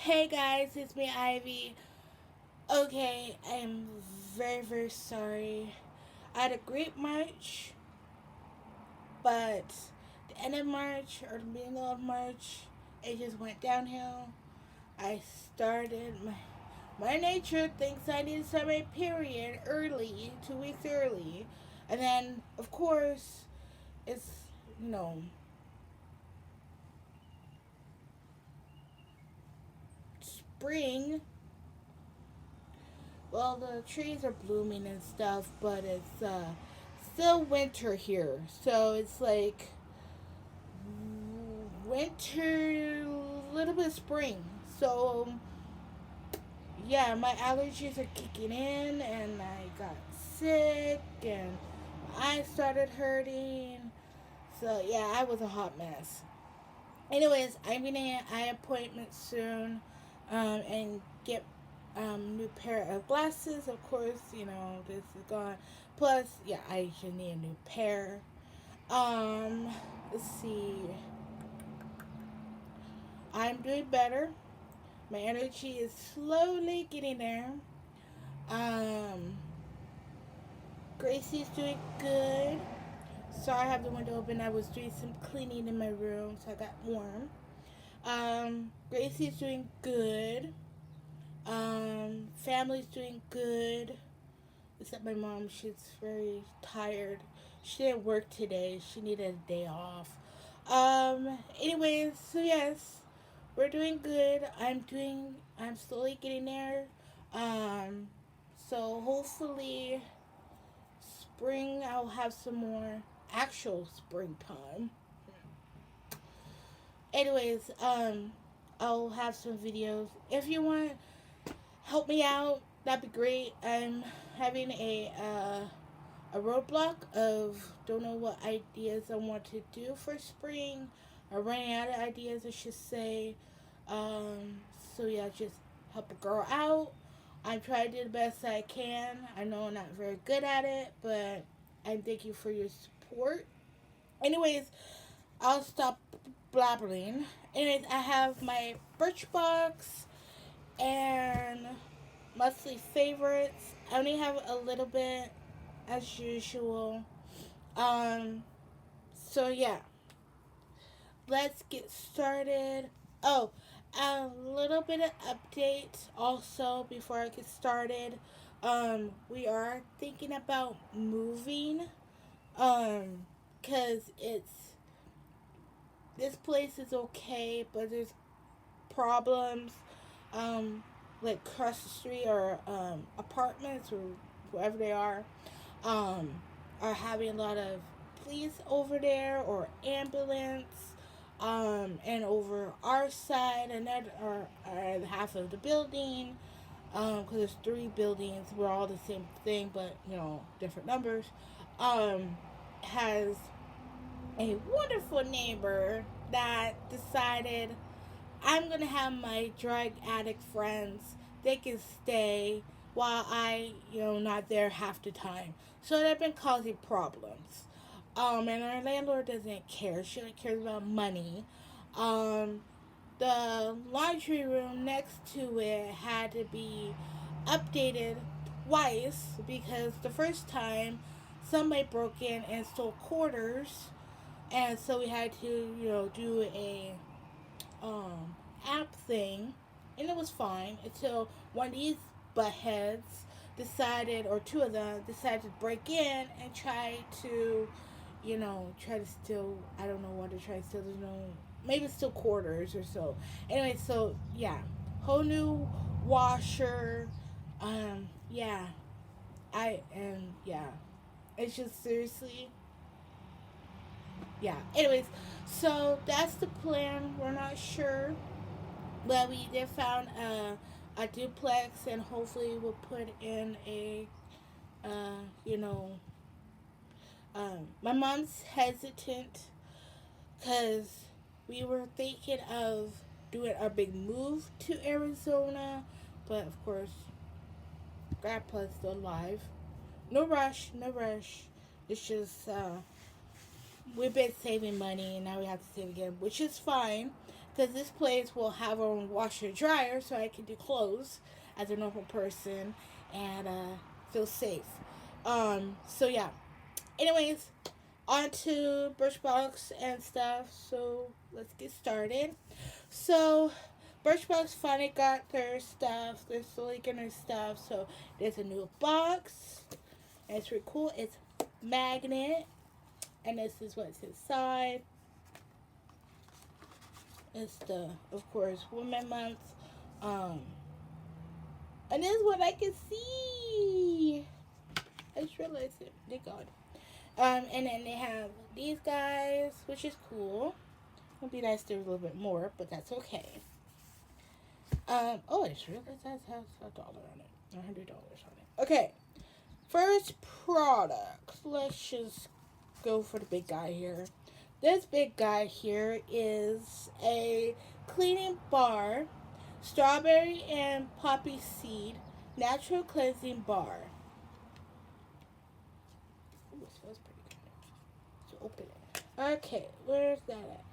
Hey guys, it's me, Ivy. Okay, I'm very, very sorry. I had a great March, but the end of March or the middle of March, it just went downhill. I started my nature thinks I need to start my period early, 2 weeks early, and then of course it's you know spring. Well, the trees are blooming and stuff, but it's still winter here. So it's like winter, a little bit of spring. So yeah, my allergies are kicking in, and I got sick, and my eyes started hurting. So yeah, I was a hot mess. Anyways, I'm gonna get an eye appointment soon, and get new pair of glasses. Of course, this is gone. Plus, yeah, I should need a new pair. Um, let's see. I'm doing better. My energy is slowly getting there. Um, Gracie's doing good. Sorry, I have the window open. I was doing some cleaning in my room, so I got warm. Gracie's doing good. Family's doing good. Except my mom, she's very tired. She didn't work today. She needed a day off. Anyways, so yes, we're doing good. I'm slowly getting there. Um, so hopefully, spring, I'll have some more actual springtime. Anyways, I'll have some videos. If you want help me out, that'd be great. I'm having a roadblock of don't know what ideas I want to do for spring. I'm running out of ideas, I should say. So yeah, just help a girl out. I'm trying to do the best I can. I know I'm not very good at it, but I thank you for your support. Anyways, I'll stop blabbering. Anyways, I have my Birchbox and monthly favorites. I only have a little bit as usual. Um, so yeah, let's get started. Oh, a little bit of update also before I get started. We are thinking about moving. Cause it's this place is okay, but there's problems. Um, like across the street or apartments or wherever they um, are having a lot of police over there or ambulance. And over our side, another or half of the building, because there's three buildings, we're all the same thing, but different numbers. Has a wonderful neighbor that decided I'm gonna have my drug addict friends. They can stay while not there half the time. So they've been causing problems. And our landlord doesn't care. She only cares about money. Um, the laundry room next to it had to be updated twice because the first time somebody broke in and stole quarters, and so we had to do a um, app thing, and it was fine until one of these buttheads decided, or two of them decided to break in and try to, try to steal. I don't know what to try to steal. There's no, maybe steal quarters or so. Anyway, so yeah, whole new washer. Yeah, yeah, it's just seriously yeah. Anyways, so that's the plan. We're not sure, but we did found a duplex, and hopefully we'll put in a, uh, you know, my mom's hesitant because we were thinking of doing our big move to Arizona, but of course, Grandpa's still alive. No rush, no rush. It's just we've been saving money and now we have to save again, which is fine. because this place will have our own washer and dryer, so I can do clothes as a normal person and feel safe. So yeah. Anyways, on to Birchbox and stuff. So let's get started. So Birchbox finally got their stuff. They're slowly getting their stuff. So there's a new box. And it's really cool. It's magnet. And this is what's inside. It's the, of course, Women Month. And this is what I can see. I just realized it. Thank God. And then they have these guys, which is cool. It'd be nice if there was a little bit more, but that's okay. Oh, I just realized that has $1 on it, $100 on it. Okay, first product. Let's just go for the big guy here. This big guy here is a cleaning bar, strawberry and poppy seed, natural cleansing bar. Ooh, it smells pretty good. So open it. Okay, where's that at?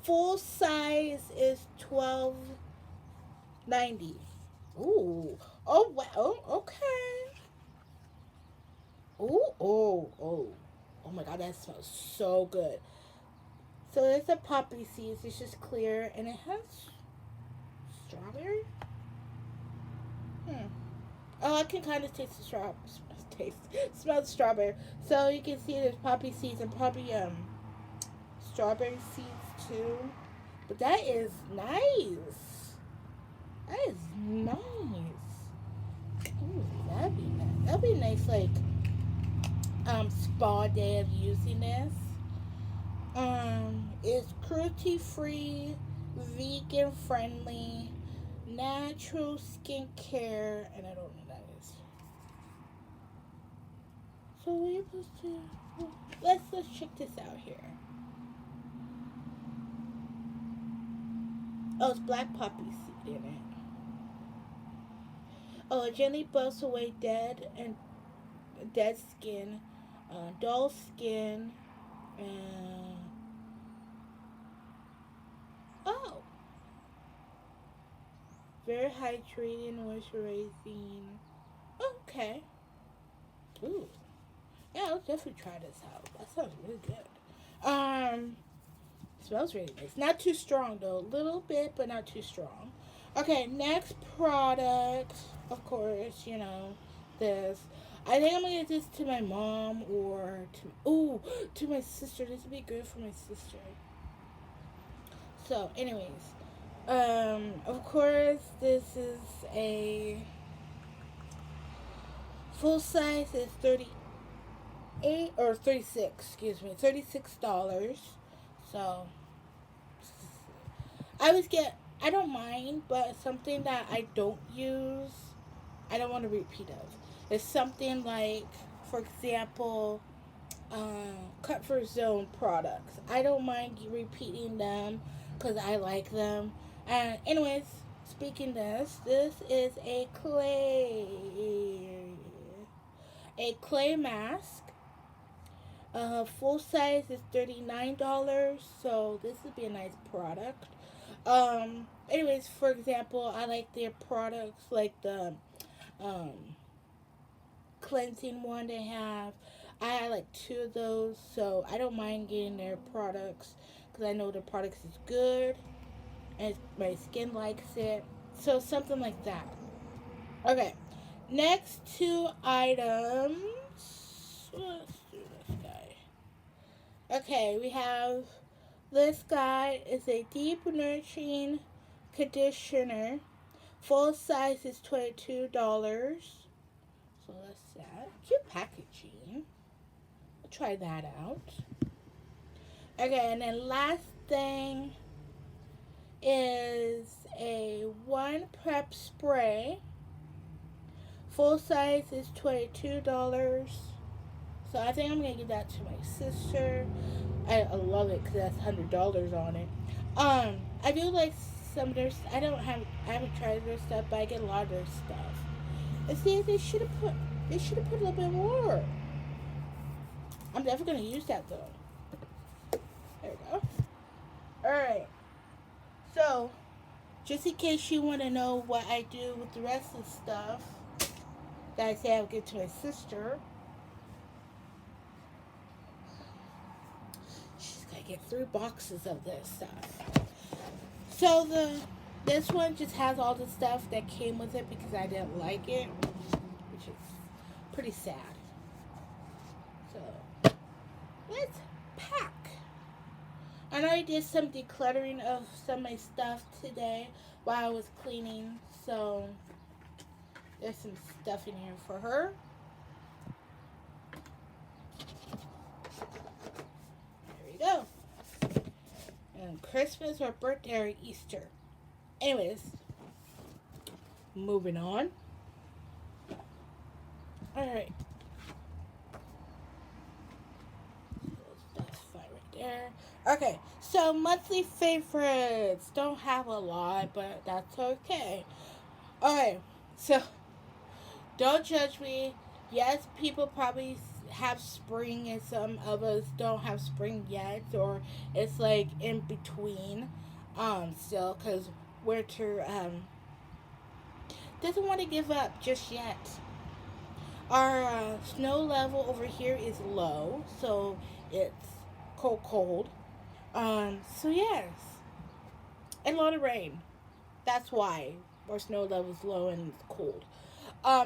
Full size is $12.90. Ooh. Oh wow. Oh, okay. Ooh. Oh. Oh my God, that smells so good. So it's a poppy seeds. It's just clear, and it has strawberry. Oh, I can kind of taste the smell the strawberry. So you can see there's poppy seeds and probably strawberry seeds too. But that is nice. That is nice. Ooh, that'd be nice. That'd be nice, like spa day of using this. It's cruelty free, vegan friendly, natural skincare, and I don't know what that is. So we're supposed to let's check this out here. Oh, it's black poppy seed in it. Oh, it gently buffs away dead skin, dull skin, and oh, very hydrating, moisturizing. Oh, okay. Ooh, yeah, I'll definitely try this out. That sounds really good. Smells really nice. Not too strong though. A little bit, but not too strong. Okay, next product. Of course, this. I think I'm gonna get this to my mom or to my sister. This would be good for my sister. So, anyways, of course, this is a full size. Is 38 or 36. Excuse me, $36. So I don't mind, but something that I don't use, I don't want to repeat of. It's something like, for example, Comfort Zone products. I don't mind repeating them because I like them. And anyways, speaking this is a clay mask. Full size is $39, so this would be a nice product. Anyways, for example, I like their products, like the cleansing one they have. I had like 2 of those, so I don't mind getting their products because I know the products is good and my skin likes it. So something like that. Okay, next 2 items. Let's do this guy. Okay, we have this guy is a deep nourishing conditioner. Full size is $22. So that's that. Cute packaging. I'll try that out. Okay, and then last thing is a one prep spray. Full size is $22. So I think I'm gonna give that to my sister. I love it because that's $100 on it. I do like some of their. I haven't tried their stuff, but I get a lot of their stuff. And see, they should have put a little bit more. I'm definitely gonna use that though. There we go. Alright, so just in case you want to know what I do with the rest of the stuff that I say I'll give to my sister, she's gonna get 3 boxes of this stuff. So this one just has all the stuff that came with it because I didn't like it, which is pretty sad. So let's pack. And I did some decluttering of some of my stuff today while I was cleaning. So there's some stuff in here for her. There we go. And Christmas or birthday or Easter. Anyways, moving on. Alright. That's fine right there. Okay, so monthly favorites. Don't have a lot, but that's okay. Alright, so don't judge me. Yes, people probably have spring and some of us don't have spring yet, or it's like in between still, because winter doesn't want to give up just yet. Our snow level over here is low, so it's cold. So yes, and a lot of rain. That's why our snow level is low and it's cold.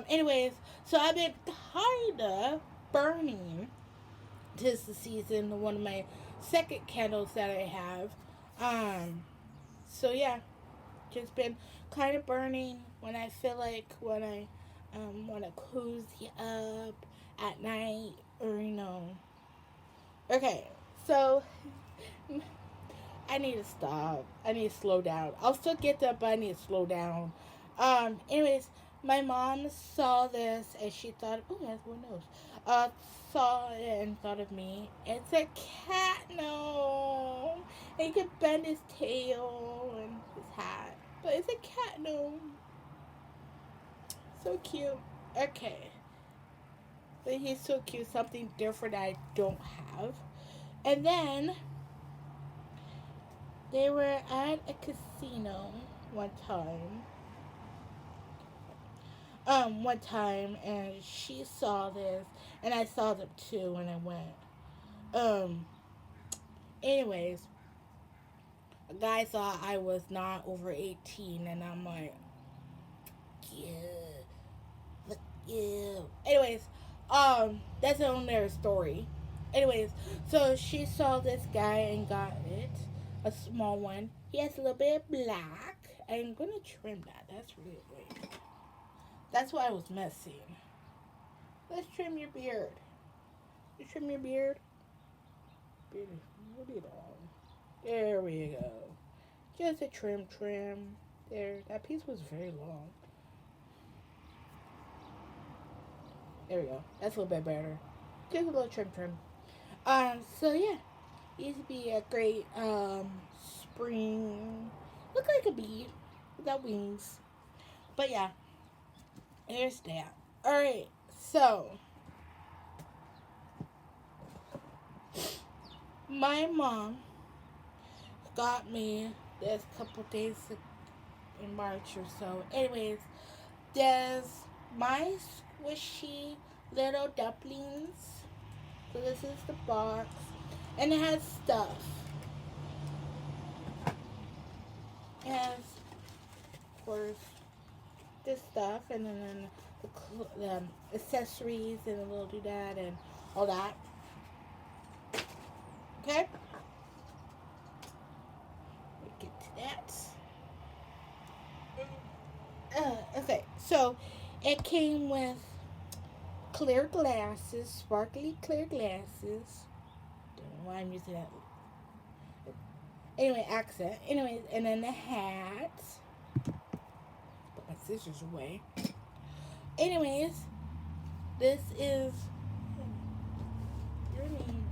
Anyways, so I've been kinda burning. Tis the season. One of my second candles that I have. So yeah, just been kind of burning when I feel like when I want to cozy up at night, or Okay, so I need to stop. I need to slow down. I'll still get there, but I need to slow down. Anyways, my mom saw this and she thought, oh, yes, one knows. Saw it and thought of me. It's a cat gnome. And he can bend his tail and his hat. But it's a cat gnome. So cute. Okay. But he's so cute. Something different I don't have. And then they were at a casino one time. One time, and she saw this, and I saw them too when I went. Anyways, a guy thought I was not over 18, and I'm like, yeah, look, yeah. Anyways, that's another story. Anyways, so she saw this guy and got it, a small one. He has a little bit of black. I'm gonna trim that. That's really great. That's why I was messing. Let's trim your beard. You trim your beard. Beard is on. There we go. Just a trim. There. That piece was very long. There we go. That's a little bit better. Just a little trim. So yeah. Used to be a great spring. Look like a bee without wings. But yeah. There's that. Alright, so my mom got me this couple days in March or so. Anyways, there's my squishy little dumplings. So this is the box. And it has stuff. It has, of course, this stuff, and then the accessories and a little doodad and all that. Okay? We get to that. Okay, so it came with clear glasses, sparkly clear glasses. Don't know why I'm using that. Anyway, accent. Anyways, and then the hat. Put my scissors away. Anyways, this is your name.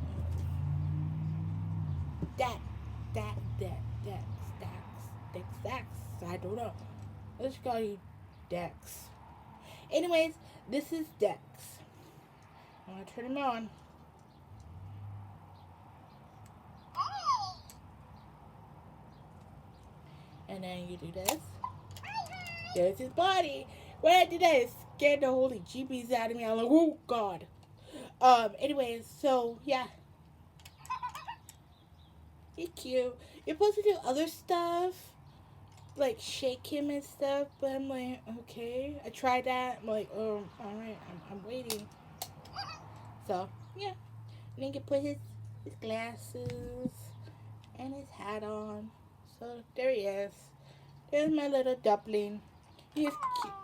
Dax. I don't know. Let's call you Dex. Anyways, this is Dex. I'm gonna turn him on. And then you do this. There's his body. When I did that, it scared the holy jeebies out of me. I'm like, oh god. Anyways, so yeah. He's cute. You're supposed to do other stuff, like shake him and stuff, but I'm like, okay. I tried that. I'm like, oh, alright, I'm waiting. So, yeah. And then you can put his glasses and his hat on. So, there he is. There's my little dumpling. He's cute.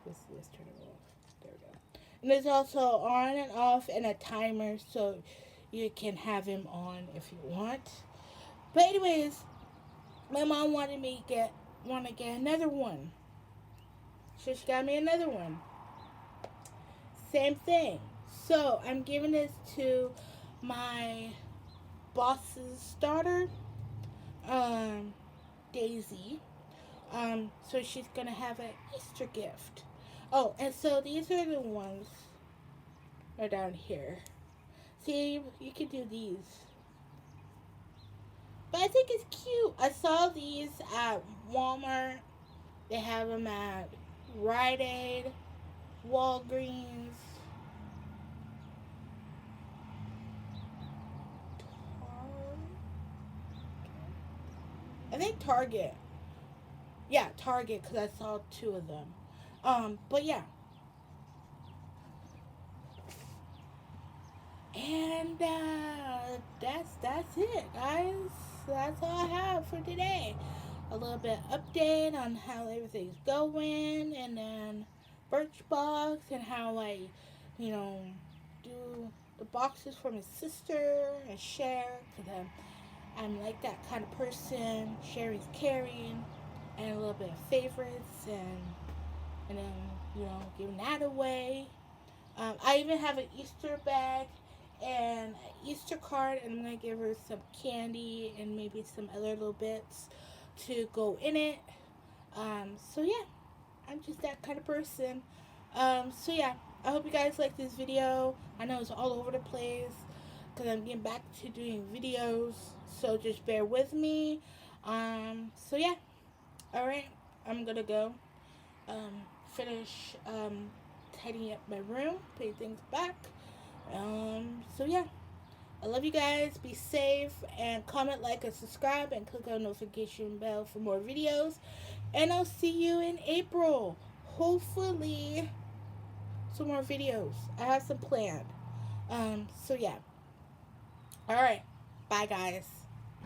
Let's turn it off. There we go. And there's also on and off and a timer, so you can have him on if you want. But anyways, my mom wanted me to get another one. So she got me another one. Same thing. So I'm giving this to my boss's daughter, Daisy. So she's gonna have an Easter gift. Oh, and so these are the ones are down here. See, you can do these. But I think it's cute. I saw these at Walmart. They have them at Rite Aid, Walgreens, I think Target. Yeah, Target, because I saw two of them. But yeah. And that's it, guys. That's all I have for today. A little bit update on how everything's going, and then Birchbox and how I, do the boxes for my sister and share, because I'm like that kind of person. Sharing's caring, and a little bit of favorites, and then giving that away. I even have an Easter bag and an Easter card, and I'm gonna give her some candy and maybe some other little bits to go in it. So yeah, I'm just that kind of person. So yeah, I hope you guys like this video. I know it's all over the place because I'm getting back to doing videos, so just bear with me. So yeah, all right, I'm gonna go finish tidying up my room, putting things back. So yeah, I love you guys. Be safe, and comment, like, and subscribe, and click on the notification bell for more videos. And I'll see you in April. Hopefully, some more videos. I have some planned. So yeah. All right. Bye, guys.